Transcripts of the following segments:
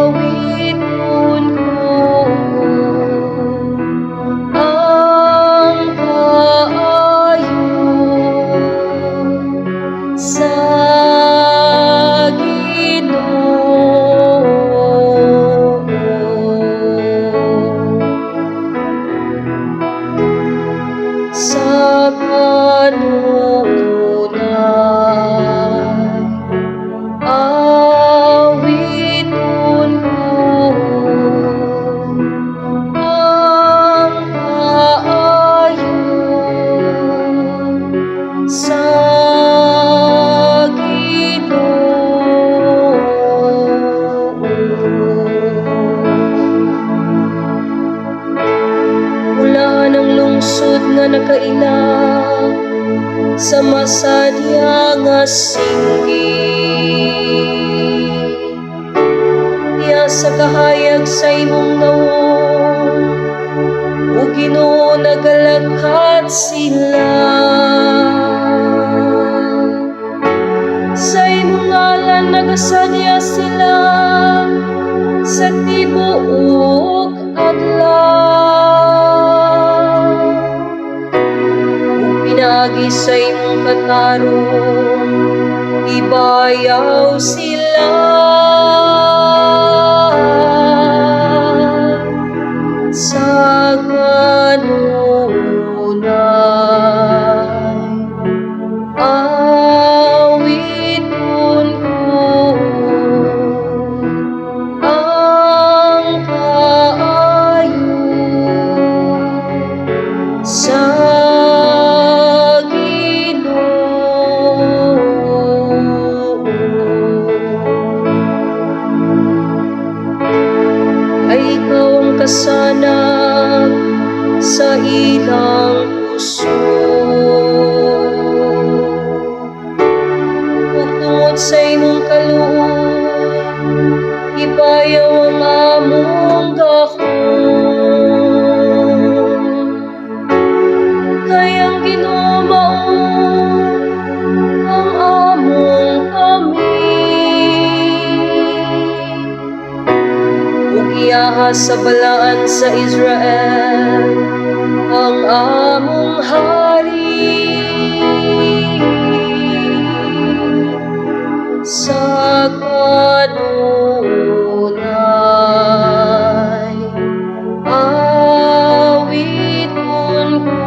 Awiton ko ang kaayo sa sa kanunay. Awiton ko ang kaayo sa mula ng lungsod nga nakainang sa masadya nga singgi, iya sa kahayag sa imong nawong o Ginoo nagalakad sila. Sa imong ngalan nagasadya sila sa tibuok adlaw. Pinagi sa imong katarong ibayaw sila sa kanunay. Awiton ko ang kaayo sa ay ikaw ang kasanag sa ilang puso. Ug tungod sa imong kaluoy, ibayaw ang among gahom. Kay ang Ginoo mao ang among iyaha sa balaan sa Israel ang among hari. Sa kanunay, awiton ko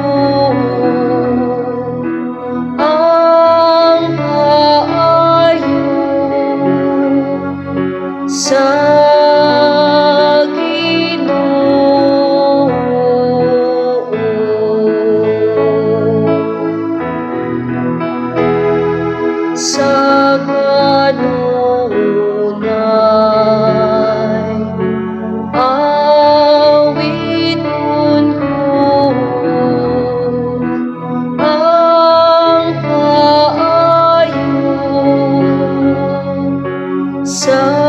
ang kaayo sa kanunay. Awiton ko ang kaayo sa